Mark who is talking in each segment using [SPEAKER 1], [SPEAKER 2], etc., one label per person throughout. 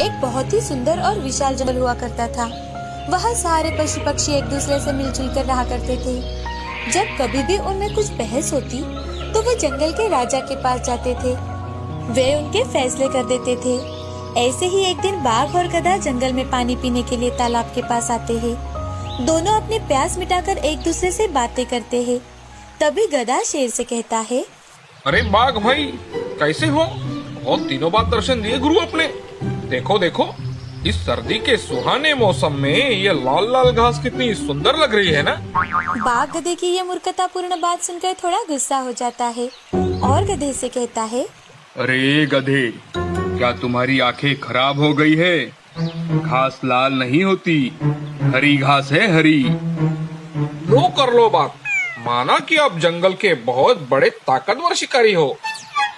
[SPEAKER 1] एक बहुत ही सुंदर और विशाल जंगल हुआ करता था। वहाँ सारे पशु पक्षी एक दूसरे से मिलजुल कर रहा करते थे। जब कभी भी उनमें कुछ बहस होती तो वे जंगल के राजा के पास जाते थे। वे उनके फैसले कर देते थे। ऐसे ही एक दिन बाघ और गधा जंगल में पानी पीने के लिए तालाब के पास आते हैं। दोनों अपनी प्यास मिटाकर एक दूसरे से बातें करते हैं। तभी गधा शेर से कहता है,
[SPEAKER 2] अरे बाघ भाई, कैसे हो? बहुत दिनों बाद दर्शन दिए गुरु अपने। देखो देखो, इस सर्दी के सुहाने मौसम में ये लाल लाल घास कितनी सुंदर लग रही है ना।
[SPEAKER 1] बाघ गधे की ये मूर्खतापूर्ण बात सुनकर थोड़ा गुस्सा हो जाता है और गधे से कहता है,
[SPEAKER 3] अरे गधे, क्या तुम्हारी आंखें खराब हो गई है? घास लाल नहीं होती, हरी घास है, हरी।
[SPEAKER 2] लो कर लो बात। माना कि आप जंगल के बहुत बड़े ताकतवर शिकारी हो,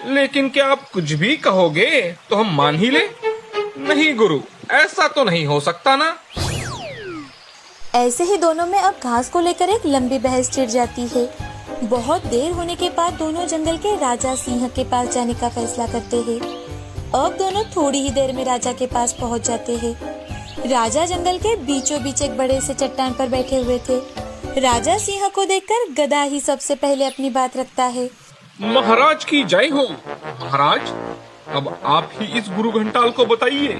[SPEAKER 2] लेकिन क्या आप कुछ भी कहोगे तो हम मान ही ले? नहीं गुरु, ऐसा तो नहीं हो सकता ना।
[SPEAKER 1] ऐसे ही दोनों में अब घास को लेकर एक लंबी बहस छिड़ जाती है। बहुत देर होने के बाद दोनों जंगल के राजा सिंह के पास जाने का फैसला करते हैं। अब दोनों थोड़ी ही देर में राजा के पास पहुंच जाते हैं। राजा जंगल के बीचों बीच एक बड़े से चट्टान पर बैठे हुए थे। राजा सिंह को देखकर गधा ही सबसे पहले अपनी बात रखता है।
[SPEAKER 2] महाराज की जय हो। महाराज, अब आप ही इस गुरु घंटाल को बताइए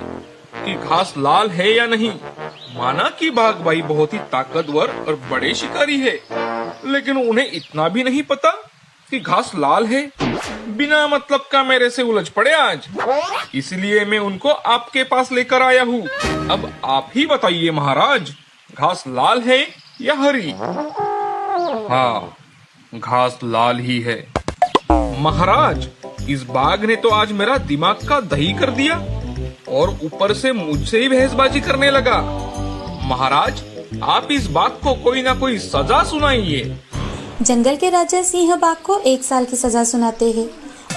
[SPEAKER 2] कि घास लाल है या नहीं। माना कि बाघ भाई बहुत ही ताकतवर और बड़े शिकारी है, लेकिन उन्हें इतना भी नहीं पता कि घास लाल है। बिना मतलब का मेरे से उलझ पड़े आज, इसलिए मैं उनको आपके पास लेकर आया हूँ। अब आप ही बताइए महाराज, घास लाल है या हरी?
[SPEAKER 3] हाँ, घास लाल ही है।
[SPEAKER 2] महाराज, इस बाघ ने तो आज मेरा दिमाग का दही कर दिया और ऊपर से मुझसे ही बहसबाजी करने लगा। महाराज, आप इस बाघ को कोई ना कोई सजा सुनाइए।
[SPEAKER 1] जंगल के राजा सिंह बाघ को 1 साल की सजा सुनाते हैं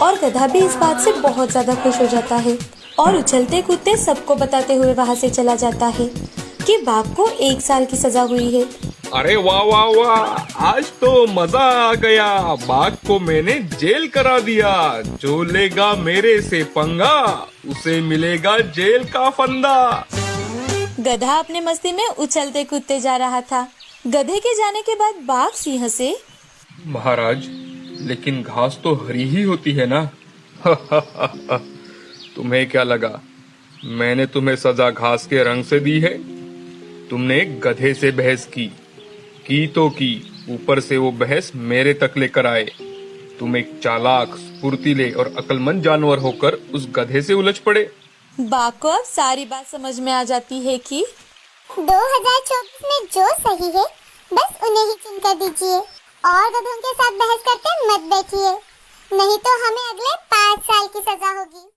[SPEAKER 1] और गधा भी इस बात से बहुत ज्यादा खुश हो जाता है और उछलते कूदते सबको बताते हुए वहाँ से चला जाता है कि बाघ को 1 साल की सजा हुई है।
[SPEAKER 2] अरे वाह वाह वाह, आज तो मजा आ गया। बाघ को मैंने जेल करा दिया। जो लेगा मेरे से पंगा, उसे मिलेगा जेल का फंदा।
[SPEAKER 1] गधा अपने मस्ती में उछलते कूदते जा रहा था। गधे के जाने के बाद बाघ सिंह से,
[SPEAKER 3] महाराज, लेकिन घास तो हरी ही होती है ना। तुम्हें क्या लगा मैंने तुम्हें सजा घास के रंग से दी है? तुमने गधे से बहस की तो की, ऊपर से वो बहस मेरे तक लेकर आए। तुम एक चालाक, फुर्तीले और अक्लमंद जानवर होकर उस गधे से उलझ पड़े।
[SPEAKER 1] बाघ को अब सारी बात समझ में आ जाती है कि
[SPEAKER 4] 2024 में जो सही है बस उन्हें ही चुन कर दीजिए और गधों के साथ बहस करके मत बैठिए, नहीं तो हमें अगले 5 साल की सजा होगी।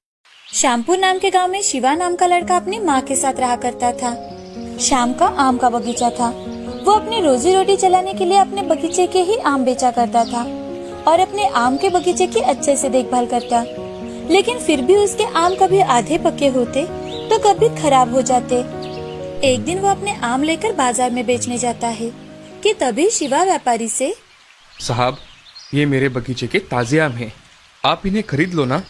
[SPEAKER 1] श्यामपुर नाम के गांव में शिवा नाम का लड़का अपनी माँ के साथ रहा करता था। शाम का आम का बगीचा था। वो अपनी रोजी रोटी चलाने के लिए अपने बगीचे के ही आम बेचा करता था और अपने आम के बगीचे की अच्छे से देखभाल करता। लेकिन फिर भी उसके आम कभी आधे पके होते तो कभी खराब हो जाते। एक दिन वो अपने आम लेकर बाजार में बेचने जाता है कि तभी शिवा व्यापारी से,
[SPEAKER 3] साहब, ये मेरे बगीचे के ताजे आम हैं, आप इन्हें खरीद लो ना।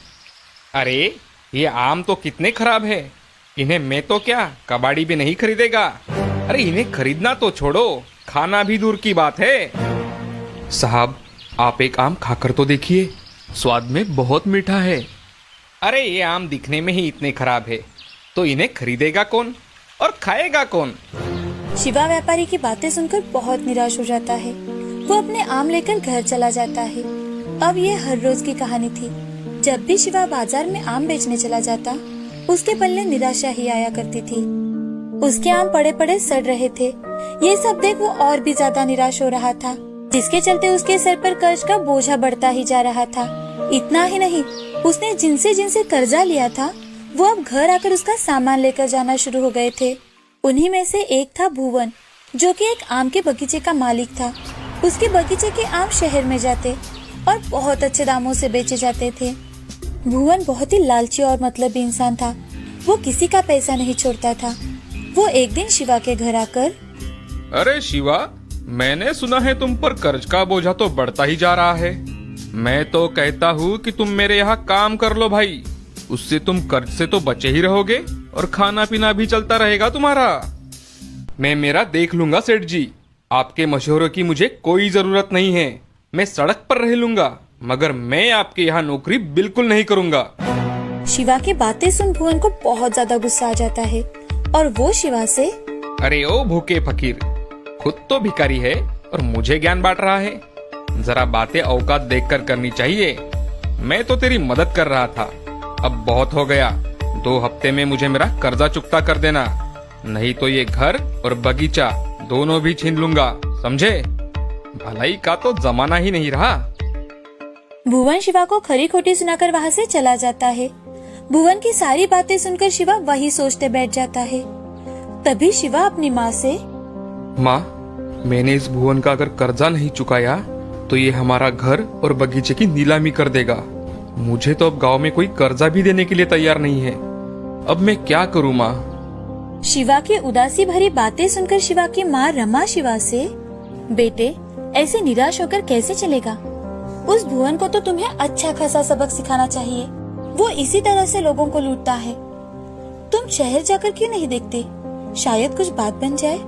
[SPEAKER 2] अरे ये आम तो कितने खराब है, इन्हें मैं तो क्या कबाड़ी भी नहीं खरीदेगा। अरे इन्हें खरीदना तो छोड़ो, खाना भी दूर की बात है।
[SPEAKER 3] साहब, आप एक आम खाकर तो देखिए, स्वाद में बहुत मीठा है।
[SPEAKER 2] अरे ये आम दिखने में ही इतने खराब है, तो इन्हें खरीदेगा कौन और खाएगा कौन?
[SPEAKER 1] शिवा व्यापारी की बातें सुनकर बहुत निराश हो जाता है। वो अपने आम लेकर घर चला जाता है। अब ये हर रोज की कहानी थी। जब भी शिवा बाजार में आम बेचने चला जाता, उसके पल्ले निराशा ही आया करती थी। उसके आम पड़े पड़े सड़ रहे थे। ये सब देख वो और भी ज्यादा निराश हो रहा था, जिसके चलते उसके सर पर कर्ज का बोझा बढ़ता ही जा रहा था। इतना ही नहीं, उसने जिनसे जिनसे कर्जा लिया था वो अब घर आकर उसका सामान लेकर जाना शुरू हो गए थे। उन्हीं में से एक था भुवन, जो कि एक आम के बगीचे का मालिक था। उसके बगीचे के आम शहर में जाते और बहुत अच्छे दामों से बेचे जाते थे। भुवन बहुत ही लालची और मतलबी इंसान था। वो किसी का पैसा नहीं छोड़ता था। वो एक दिन शिवा के घर आकर,
[SPEAKER 2] अरे शिवा, मैंने सुना है तुम पर कर्ज का बोझा तो बढ़ता ही जा रहा है। मैं तो कहता हूँ कि तुम मेरे यहाँ काम कर लो भाई,
[SPEAKER 3] उससे तुम कर्ज से तो बचे ही रहोगे और खाना पीना भी चलता रहेगा तुम्हारा। मैं मेरा देख लूंगा सेठ जी, आपके मशवरों की मुझे कोई जरूरत नहीं है। मैं सड़क पर रह लूंगा, मगर मैं आपके यहाँ नौकरी बिल्कुल नहीं करूंगा।
[SPEAKER 1] शिवा की बातें सुन भुवन को बहुत ज्यादा गुस्सा आ जाता है और वो शिवा से,
[SPEAKER 3] अरे ओ भूखे फकीर, खुद तो भिखारी है और मुझे ज्ञान बांट रहा है। जरा बातें औकात देखकर करनी चाहिए। मैं तो तेरी मदद कर रहा था, अब बहुत हो गया। 2 हफ्ते में मुझे मेरा कर्जा चुकता कर देना, नहीं तो ये घर और बगीचा दोनों भी छीन लूंगा, समझे? भलाई का तो जमाना ही नहीं रहा।
[SPEAKER 1] भुवन शिवा को खरी खोटी सुनाकर वहाँ से चला जाता है। भुवन की सारी बातें सुनकर शिवा वही सोचते बैठ जाता है। तभी शिवा अपनी माँ से,
[SPEAKER 3] माँ, मैंने इस भुवन का अगर कर्जा नहीं चुकाया तो ये हमारा घर और बगीचे की नीलामी कर देगा। मुझे तो अब गांव में कोई कर्जा भी देने के लिए तैयार नहीं है। अब मैं क्या करूँ माँ?
[SPEAKER 1] शिवा की उदासी भरी बातें सुनकर शिवा की माँ रमा शिवा से, बेटे ऐसे निराश होकर कैसे चलेगा? उस भुवन को तो तुम्हें अच्छा खासा सबक सिखाना चाहिए। वो इसी तरह से लोगों को लूटता है। तुम शहर जाकर क्यों नहीं देखते? शायद कुछ बात बन जाए।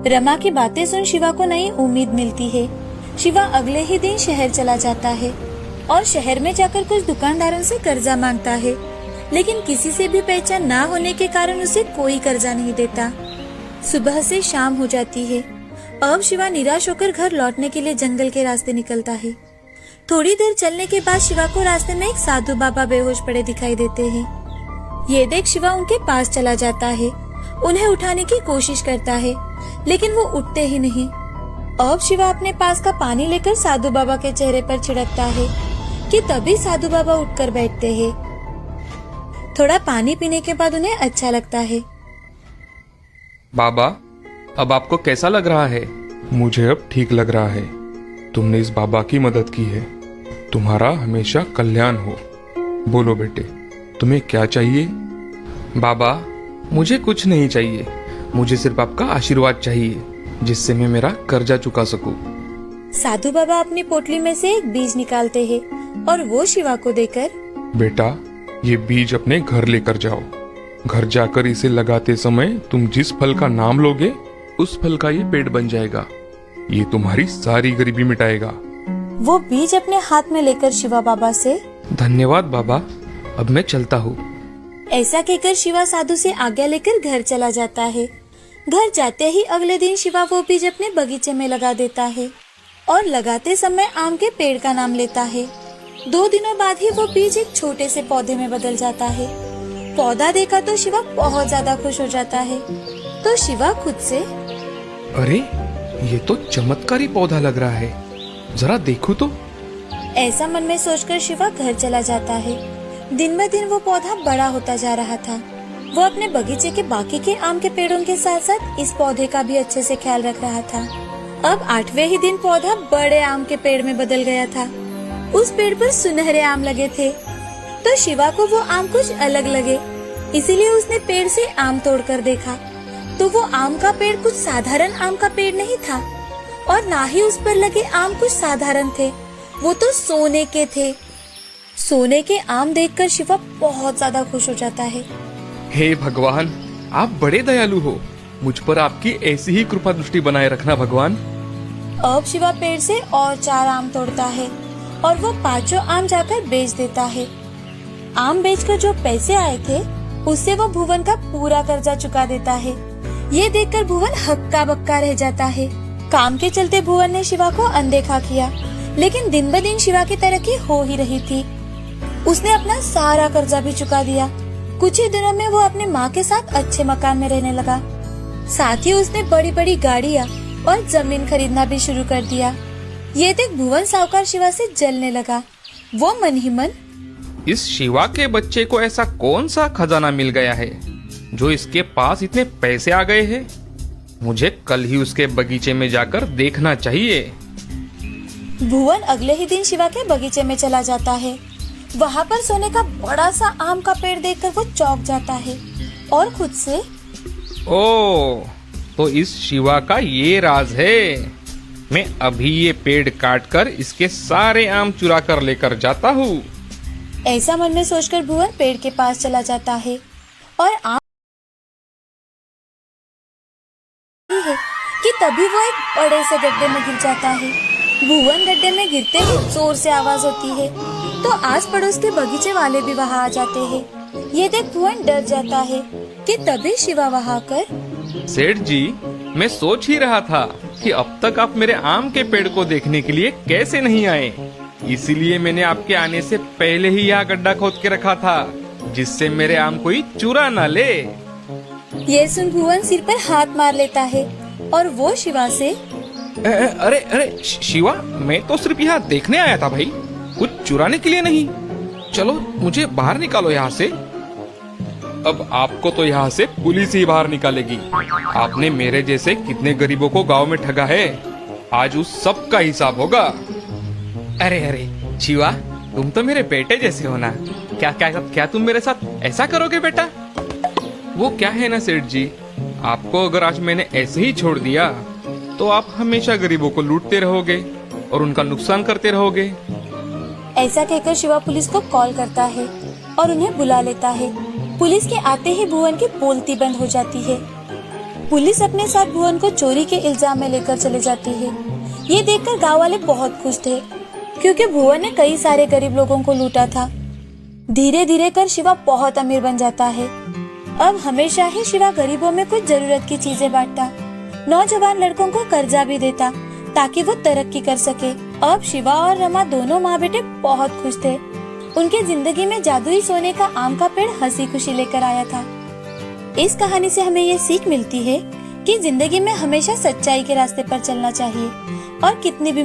[SPEAKER 1] रमा की बातें सुन शिवा को नई उम्मीद मिलती है। शिवा अगले ही दिन शहर चला जाता है और शहर में जाकर कुछ दुकानदारों से कर्जा मांगता है, लेकिन किसी से भी पहचान ना होने के कारण उसे कोई कर्जा नहीं देता। सुबह से शाम हो जाती है। अब शिवा निराश होकर घर लौटने के लिए जंगल के रास्ते निकलता है। थोड़ी देर चलने के बाद शिवा को रास्ते में एक साधु बाबा बेहोश पड़े दिखाई देते हैं। ये देख शिवा उनके पास चला जाता है, उन्हें उठाने की कोशिश करता है, लेकिन वो उठते ही नहीं। अब शिवा अपने पास का पानी लेकर साधु बाबा के चेहरे पर छिड़कता है कि तभी साधु बाबा उठकर बैठते हैं। थोड़ा पानी पीने के बाद उन्हें अच्छा लगता है।
[SPEAKER 3] बाबा, अब आपको कैसा लग रहा है? मुझे अब ठीक लग रहा है। तुमने इस बाबा की मदद की है। तुम्हारा हमेशा कल्याण हो। बोलो बेटे, तुम्हें क्या चाहिए? बाबा, मुझे कुछ नहीं चाहिए। मुझे सिर्फ आपका आशीर्वाद चाहिए, जिससे मैं मेरा कर्जा चुका सकूं।
[SPEAKER 1] साधु बाबा अपनी पोटली में से एक बीज निकालते हैं और वो शिवा को देकर,
[SPEAKER 3] बेटा, ये बीज अपने घर लेकर जाओ। घर जाकर इसे लगाते समय तुम जिस फल का नाम लोगे, उस फल का ये पेड़ बन जाएगा। ये तुम्हारी सारी गरीबी मिटाएगा।
[SPEAKER 1] वो बीज अपने हाथ में लेकर शिवा बाबा से,
[SPEAKER 3] धन्यवाद बाबा, अब मैं चलता हूँ।
[SPEAKER 1] ऐसा कहकर शिवा साधु से आज्ञा लेकर घर चला जाता है। घर जाते ही अगले दिन शिवा वो बीज अपने बगीचे में लगा देता है और लगाते समय आम के पेड़ का नाम लेता है। 2 दिनों बाद ही वो बीज एक छोटे से पौधे में बदल जाता है। पौधा देखा तो शिवा बहुत ज्यादा खुश हो जाता है। तो शिवा खुद से,
[SPEAKER 3] अरे, ये तो चमत्कारी पौधा लग रहा है, जरा देखो तो।
[SPEAKER 1] ऐसा मन में सोचकर शिवा घर चला जाता है। दिन ब दिन वो पौधा बड़ा होता जा रहा था। वो अपने बगीचे के बाकी के आम के पेड़ों के साथ साथ इस पौधे का भी अच्छे से ख्याल रख रहा था। अब 8वें ही दिन पौधा बड़े आम के पेड़ में बदल गया था। उस पेड़ पर सुनहरे आम लगे थे, तो शिवा को वो आम कुछ अलग लगे, इसीलिए उसने पेड़ से आम तोड़कर देखा तो वो आम का पेड़ कुछ साधारण आम का पेड़ नहीं था और ना ही उस पर लगे आम कुछ साधारण थे, वो तो सोने के थे। सोने के आम देखकर शिवा बहुत ज्यादा खुश हो जाता है।
[SPEAKER 3] हे भगवान, आप बड़े दयालु हो। मुझ पर आपकी ऐसी ही कृपा दृष्टि बनाए रखना भगवान।
[SPEAKER 1] अब शिवा पेड़ से और 4 आम तोड़ता है और वो 5 आम जाकर बेच देता है। आम बेचकर जो पैसे आए थे उससे वो भुवन का पूरा कर्जा चुका देता है। ये देखकर भुवन हक्का बक्का रह जाता है। काम के चलते भुवन ने शिवा को अनदेखा किया, लेकिन दिन ब दिन शिवा की तरक्की हो ही रही थी। उसने अपना सारा कर्जा भी चुका दिया। कुछ ही दिनों में वो अपनी माँ के साथ अच्छे मकान में रहने लगा। साथ ही उसने बड़ी बड़ी गाड़ियाँ और जमीन खरीदना भी शुरू कर दिया। ये देख भुवन साहूकार शिवा से जलने लगा। वो मन ही मन,
[SPEAKER 3] इस शिवा के बच्चे को ऐसा कौन सा खजाना मिल गया है जो इसके पास इतने पैसे आ गए हैं? मुझे कल ही उसके बगीचे में जाकर देखना चाहिए।
[SPEAKER 1] भुवन अगले ही दिन शिवा के बगीचे में चला जाता है। वहाँ पर सोने का बड़ा सा आम का पेड़ देखकर वो चौंक जाता है और खुद से,
[SPEAKER 3] ओ, तो इस शिवा का ये राज है। मैं अभी ये पेड़ काट कर इसके सारे आम चुरा कर लेकर जाता हूँ।
[SPEAKER 1] ऐसा मन में सोचकर भुवन पेड़ के पास चला जाता है और आम है कि तभी वो एक बड़े से गड्ढे में गिर जाता है। भुवन गड्ढे में गिरते ही जोर से आवाज होती है तो आस पड़ोस के बगीचे वाले भी वहाँ आ जाते हैं। ये देख भुवन डर जाता है कि तभी शिवा वहाँ आकर
[SPEAKER 3] सेठ जी, मैं सोच ही रहा था कि अब तक आप मेरे आम के पेड़ को देखने के लिए कैसे नहीं आए। इसीलिए मैंने आपके आने से पहले ही यहाँ गड्ढा खोद के रखा था, जिससे मेरे आम कोई चुरा ना ले।
[SPEAKER 1] ये सुन भुवन सिर पर हाथ मार लेता है और वो शिवा से
[SPEAKER 3] अरे अरे शिवा, मैं तो सिर्फ यहाँ देखने आया था भाई, कुछ चुराने के लिए नहीं। चलो मुझे बाहर निकालो यहाँ से। अब आपको तो यहाँ से पुलिस ही बाहर निकालेगी। आपने मेरे जैसे कितने गरीबों को गांव में ठगा है, आज उस सब का हिसाब होगा। अरे अरे शिवा, तुम तो मेरे बेटे जैसे हो ना। क्या क्या क्या तुम मेरे साथ ऐसा करोगे बेटा? वो क्या है ना सेठ जी, आपको अगर आज मैंने ऐसे ही छोड़ दिया तो आप हमेशा गरीबों को लूटते रहोगे और उनका नुकसान करते रहोगे।
[SPEAKER 1] ऐसा कहकर शिवा पुलिस को कॉल करता है और उन्हें बुला लेता है। पुलिस के आते ही भुवन की बोलती बंद हो जाती है। पुलिस अपने साथ भुवन को चोरी के इल्जाम में लेकर चले जाती है। ये देखकर गांव वाले बहुत खुश थे क्योंकि भुवन ने कई सारे गरीब लोगों को लूटा था। धीरे धीरे कर शिवा बहुत अमीर बन जाता है। अब हमेशा ही शिवा गरीबों में कुछ जरूरत की चीजें बांटता, नौजवान लड़कों को कर्जा भी देता ताकि वो तरक्की कर सके। अब शिवा और रमा दोनों माँ बेटे बहुत खुश थे। उनके जिंदगी में जादुई सोने का आम का पेड़ हंसी खुशी लेकर आया था। इस कहानी से हमें ये सीख मिलती है कि जिंदगी में हमेशा सच्चाई के रास्ते पर चलना चाहिए और कितनी भी